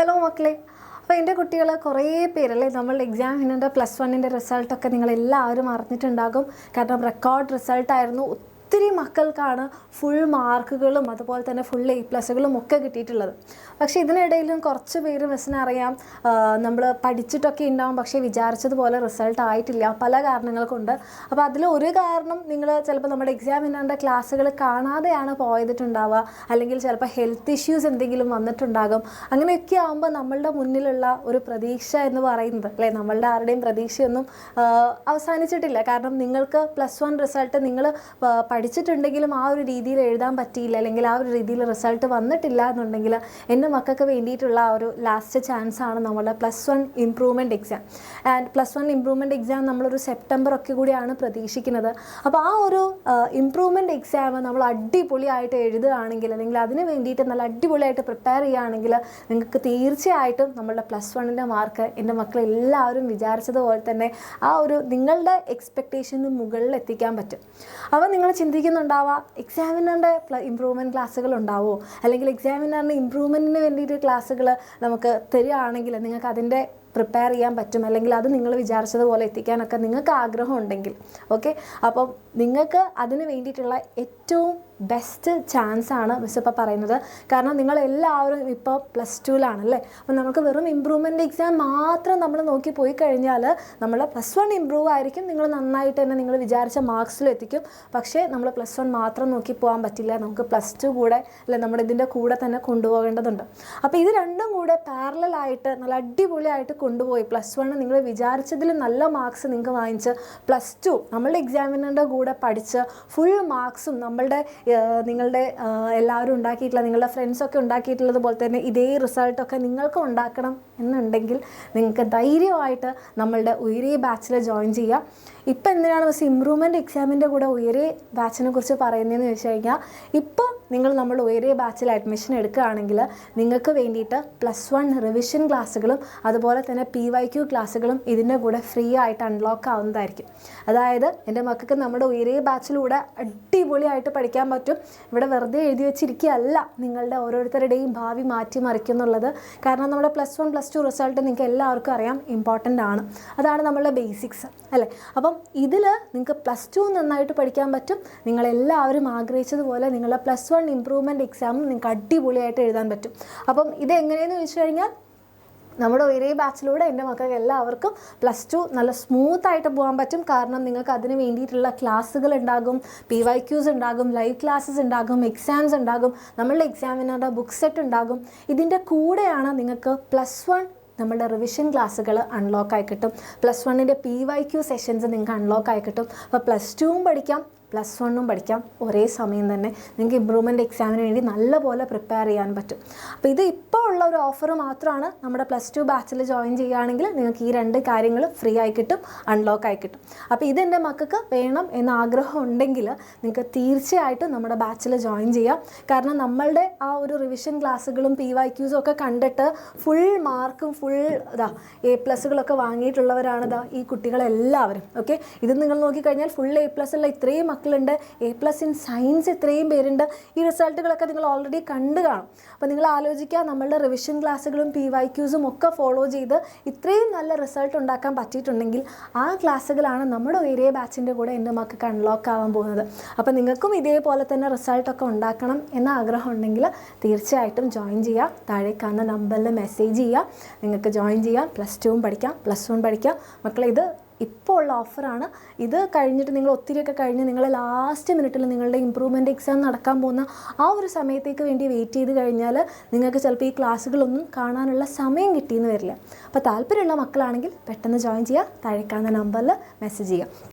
Hello മക്കളെ, അപ്പോൾ എൻ്റെ കുട്ടികൾ കുറേ പേരല്ലേ നമ്മളുടെ എക്സാമിൻ്റെ +1 റിസൾട്ടൊക്കെ നിങ്ങളെല്ലാവരും അറിഞ്ഞിട്ടുണ്ടാകും. കാരണം റെക്കോർഡ് റിസൾട്ടായിരുന്നു. ഒത്തിരി മക്കൾക്കാണ് ഫുൾ മാർക്കുകളും അതുപോലെ തന്നെ ഫുൾ A+കളും ഒക്കെ കിട്ടിയിട്ടുള്ളത്. പക്ഷേ ഇതിനിടയിലും കുറച്ച് പേര് മിസ്സിനറിയാം നമ്മൾ പഠിച്ചിട്ടൊക്കെ ഉണ്ടാവും, പക്ഷേ വിചാരിച്ചതുപോലെ റിസൾട്ട് ആയിട്ടില്ല പല കാരണങ്ങൾ കൊണ്ട്. അപ്പോൾ അതിലൊരു കാരണം നിങ്ങൾ ചിലപ്പോൾ നമ്മുടെ എക്സാമിനറിൻ്റെ ക്ലാസ്സുകൾ കാണാതെയാണ് പോയിട്ടുണ്ടാവുക, അല്ലെങ്കിൽ ചിലപ്പോൾ ഹെൽത്ത് ഇഷ്യൂസ് എന്തെങ്കിലും വന്നിട്ടുണ്ടാകും. അങ്ങനെയൊക്കെ ആകുമ്പോൾ നമ്മളുടെ മുന്നിലുള്ള ഒരു പ്രതീക്ഷ എന്ന് പറയുന്നത് അല്ലേ, നമ്മളുടെ ആരുടെയും പ്രതീക്ഷയൊന്നും അവസാനിച്ചിട്ടില്ല. കാരണം നിങ്ങൾക്ക് +1 റിസൾട്ട് നിങ്ങൾ പഠിച്ചിട്ടുണ്ടെങ്കിലും ആ ഒരു രീതിയിൽ എഴുതാൻ പറ്റിയില്ല, അല്ലെങ്കിൽ ആ ഒരു രീതിയിൽ റിസൾട്ട് വന്നിട്ടില്ല എന്നുണ്ടെങ്കിൽ എൻ്റെ മക്കൾക്ക് വേണ്ടിയിട്ടുള്ള ആ ഒരു ലാസ്റ്റ് ചാൻസാണ് നമ്മളുടെ +1 improvement exam. And +1 improvement exam നമ്മളൊരു സെപ്റ്റംബർ ഒക്കെ കൂടിയാണ് പ്രതീക്ഷിക്കുന്നത്. അപ്പോൾ ആ ഒരു ഇംപ്രൂവ്മെൻറ്റ് എക്സാം നമ്മൾ അടിപൊളിയായിട്ട് എഴുതുകയാണെങ്കിൽ, അല്ലെങ്കിൽ അതിന് വേണ്ടിയിട്ട് നല്ല അടിപൊളിയായിട്ട് പ്രിപ്പയർ ചെയ്യുകയാണെങ്കിൽ നിങ്ങൾക്ക് തീർച്ചയായിട്ടും നമ്മളുടെ +1 മാർക്ക് എൻ്റെ മക്കളെല്ലാവരും വിചാരിച്ചതുപോലെ തന്നെ ആ ഒരു നിങ്ങളുടെ എക്സ്പെക്റ്റേഷന് മുകളിൽ എത്തിക്കാൻ പറ്റും. അപ്പോൾ നിങ്ങൾ ചിന്തിക്കുന്നുണ്ടാവുക, എക്സാമിനറിൻ്റെ ഇംപ്രൂവ്മെൻറ്റ് ക്ലാസ്സുകൾ ഉണ്ടാവുമോ, അല്ലെങ്കിൽ എക്സാമിനറിന് ഇംപ്രൂവ്മെൻറ്റിന് വേണ്ടിയിട്ട് ക്ലാസ്സുകൾ നമുക്ക് തരികയാണെങ്കിൽ നിങ്ങൾക്ക് അതിൻ്റെ പ്രിപ്പയർ ചെയ്യാൻ പറ്റും, അല്ലെങ്കിൽ അത് നിങ്ങൾ വിചാരിച്ചതുപോലെ എത്തിക്കാനൊക്കെ നിങ്ങൾക്ക് ആഗ്രഹമുണ്ടെങ്കിൽ ഓക്കെ. അപ്പം നിങ്ങൾക്ക് അതിന് വേണ്ടിയിട്ടുള്ള ഏറ്റവും ബെസ്റ്റ് ചാൻസാണ് മിസ് ഇപ്പോൾ പറയുന്നത്. കാരണം നിങ്ങളെല്ലാവരും ഇപ്പോൾ +2ലാണല്ലേ. അപ്പോൾ നമുക്ക് വെറും ഇംപ്രൂവ്മെൻറ്റ് എക്സാം മാത്രം നമ്മൾ നോക്കി പോയി കഴിഞ്ഞാൽ നമ്മൾ +1 ഇമ്പ്രൂവ് ആയിരിക്കും, നിങ്ങൾ നന്നായിട്ട് തന്നെ നിങ്ങൾ വിചാരിച്ച മാർക്സിലും എത്തിക്കും. പക്ഷേ നമ്മൾ +1 മാത്രം നോക്കി പോകാൻ പറ്റില്ല, നമുക്ക് +2 കൂടെ അല്ലെ നമ്മുടെ ഇതിൻ്റെ കൂടെ തന്നെ കൊണ്ടുപോകേണ്ടതുണ്ട്. അപ്പോൾ ഇത് രണ്ടും കൂടെ പാരലലായിട്ട് നല്ല അടിപൊളിയായിട്ട് കൊണ്ടുപോയി +1 നിങ്ങൾ വിചാരിച്ചതിൽ നല്ല മാർക്സ് നിങ്ങൾക്ക് വാങ്ങിച്ച് +2 നമ്മളുടെ എക്സാമിനറിൻ്റെ കൂടെ പഠിച്ച് ഫുൾ മാർക്സും നിങ്ങളുടെ എല്ലാവരും ഉണ്ടാക്കിയിട്ടുള്ള നിങ്ങളുടെ ഫ്രണ്ട്സൊക്കെ ഉണ്ടാക്കിയിട്ടുള്ളത് പോലെ തന്നെ ഇതേ റിസൾട്ടൊക്കെ നിങ്ങൾക്ക് ഉണ്ടാക്കണം എന്നുണ്ടെങ്കിൽ നിങ്ങൾക്ക് ധൈര്യമായിട്ട് നമ്മളുടെ ഉയരേ ബാച്ചിൽ ജോയിൻ ചെയ്യാം. ഇപ്പം എന്തിനാണ് മിസ് ഇംപ്രൂവ്മെൻറ്റ് എക്സാമിൻ്റെ കൂടെ ഉയരേ ബാച്ചിനെ കുറിച്ച് പറയുന്നതെന്ന് ചോദിച്ചു കഴിഞ്ഞാൽ, ഇപ്പോൾ നിങ്ങൾ നമ്മൾ ഉയരേ ബാച്ചിൽ അഡ്മിഷൻ എടുക്കുകയാണെങ്കിൽ നിങ്ങൾക്ക് വേണ്ടിയിട്ട് +1 റിവിഷൻ ക്ലാസ്സുകളും അതുപോലെ തന്നെ PYQ ക്ലാസ്സുകളും ഇതിൻ്റെ കൂടെ ഫ്രീ ആയിട്ട് അൺലോക്ക് ആവുന്നതായിരിക്കും. അതായത് എൻ്റെ മക്കൾക്ക് നമ്മുടെ ഉയരേ ബാച്ചിലൂടെ അടിപൊളിയായിട്ട് പഠിക്കാൻ പറ്റും. ഇവിടെ വെറുതെ എഴുതി വെച്ചിരിക്കുകയല്ല, നിങ്ങളുടെ ഓരോരുത്തരുടെയും ഭാവി മാറ്റിമറിക്കുന്നുള്ളത്. കാരണം നമ്മുടെ +1 +2 റിസൾട്ട് നിങ്ങൾക്ക് എല്ലാവർക്കും അറിയാം ഇമ്പോർട്ടൻ്റ് ആണ്, അതാണ് നമ്മളുടെ ബേസിക്സ് അല്ലേ. അപ്പം ഇതിൽ നിങ്ങൾക്ക് +2 നന്നായിട്ട് പഠിക്കാൻ പറ്റും. നിങ്ങളെല്ലാവരും ആഗ്രഹിച്ചതുപോലെ നിങ്ങളുടെ +1 ഇംപ്രൂവ്മെൻറ്റ് എക്സാമും നിങ്ങൾക്ക് അടിപൊളിയായിട്ട് എഴുതാൻ പറ്റും. അപ്പം ഇതെങ്ങനെയെന്ന് ചോദിച്ചു കഴിഞ്ഞാൽ, നമ്മുടെ ഒരേ ബാച്ചിലൂടെ എൻ്റെ മക്കൾക്ക് എല്ലാവർക്കും +2 നല്ല സ്മൂത്തായിട്ട് പോകാൻ പറ്റും. കാരണം നിങ്ങൾക്ക് അതിന് വേണ്ടിയിട്ടുള്ള ക്ലാസ്സുകൾ ഉണ്ടാകും, PYQs ഉണ്ടാകും, ലൈവ് ക്ലാസ്സസ് ഉണ്ടാകും, എക്സാംസ് ഉണ്ടാകും, നമ്മളുടെ എക്സാമിനറുടെ ബുക്ക് സെറ്റ് ഉണ്ടാകും. ഇതിൻ്റെ കൂടെയാണ് നിങ്ങൾക്ക് +1 നമ്മളുടെ റിവിഷൻ ക്ലാസ്സുകൾ അൺലോക്കായി കിട്ടും. +1 PYQ സെഷൻസ് നിങ്ങൾക്ക് അൺലോക്കായി കിട്ടും. അപ്പോൾ +2 പഠിക്കാം, +1 പഠിക്കാം ഒരേ സമയം തന്നെ. നിങ്ങൾക്ക് ഇംപ്രൂവ്മെൻറ്റ് എക്സാമിന് വേണ്ടി നല്ലപോലെ പ്രിപ്പയർ ചെയ്യാൻ പറ്റും. അപ്പോൾ ഇത് ഇപ്പോൾ ഉള്ള ഒരു ഓഫർ മാത്രമാണ്. നമ്മുടെ +2 ബാച്ചിൽ ജോയിൻ ചെയ്യുകയാണെങ്കിൽ നിങ്ങൾക്ക് ഈ 2 കാര്യങ്ങൾ ഫ്രീ ആയി കിട്ടും, അൺലോക്കായി കിട്ടും. അപ്പോൾ ഇതെൻ്റെ മക്കൾക്ക് വേണം എന്ന ആഗ്രഹം ഉണ്ടെങ്കിൽ നിങ്ങൾക്ക് തീർച്ചയായിട്ടും നമ്മുടെ ബാച്ചിൽ ജോയിൻ ചെയ്യാം. കാരണം നമ്മളുടെ ആ ഒരു റിവിഷൻ ക്ലാസ്സുകളും PYQസും ഒക്കെ കണ്ടിട്ട് ഫുൾ മാർക്കും ഫുൾ A+കളൊക്കെ വാങ്ങിയിട്ടുള്ളവരാണ് ഈ കുട്ടികളെല്ലാവരും ഓക്കെ. ഇത് നിങ്ങൾ നോക്കിക്കഴിഞ്ഞാൽ ഫുൾ A+ ഉള്ള ഇത്രയും മക്കളുണ്ട്, A+ ഇൻ സയൻസ് ഇത്രയും പേരുണ്ട്. ഈ റിസൾട്ടുകളൊക്കെ നിങ്ങൾ ഓൾറെഡി കണ്ടു കാണും. അപ്പോൾ നിങ്ങൾ ആലോചിക്കുക, നമ്മളുടെ റിവിഷൻ ക്ലാസ്സുകളും PYQസും ഒക്കെ ഫോളോ ചെയ്ത് ഇത്രയും നല്ല റിസൾട്ട് ഉണ്ടാക്കാൻ പറ്റിയിട്ടുണ്ടെങ്കിൽ ആ ക്ലാസ്സുകളാണ് നമ്മുടെ ഒരേ ബാച്ചിൻ്റെ കൂടെ എൻ്റെ മക്കൾക്ക് അൺലോക്ക് ആവാൻ പോകുന്നത്. അപ്പോൾ നിങ്ങൾക്കും ഇതേപോലെ തന്നെ റിസൾട്ടൊക്കെ ഉണ്ടാക്കണം എന്ന ആഗ്രഹം ഉണ്ടെങ്കിൽ തീർച്ചയായിട്ടും ജോയിൻ ചെയ്യുക. താഴെ കാണുന്ന നമ്പറിൽ മെസ്സേജ് ചെയ്യുക, നിങ്ങൾക്ക് ജോയിൻ ചെയ്യാം. +2 പഠിക്കാം, +1 പഠിക്കാം. മക്കളെ ഇത് ഇപ്പോൾ ഉള്ള ഓഫറാണ്. ഇത് കഴിഞ്ഞിട്ട് നിങ്ങൾ ഒത്തിരിയൊക്കെ കഴിഞ്ഞ് നിങ്ങൾ ലാസ്റ്റ് മിനിറ്റിൽ നിങ്ങളുടെ ഇംപ്രൂവ്മെൻറ്റ് എക്സാം നടക്കാൻ പോകുന്ന ആ ഒരു സമയത്തേക്ക് വേണ്ടി വെയിറ്റ് ചെയ്ത് കഴിഞ്ഞാൽ നിങ്ങൾക്ക് ചിലപ്പോൾ ഈ ക്ലാസ്സുകളൊന്നും കാണാനുള്ള സമയം കിട്ടിയെന്ന് വരില്ല. അപ്പോൾ താല്പര്യമുള്ള മക്കളാണെങ്കിൽ പെട്ടെന്ന് ജോയിൻ ചെയ്യുക. താഴെ കാണുന്ന നമ്പറിൽ മെസ്സേജ് ചെയ്യുക.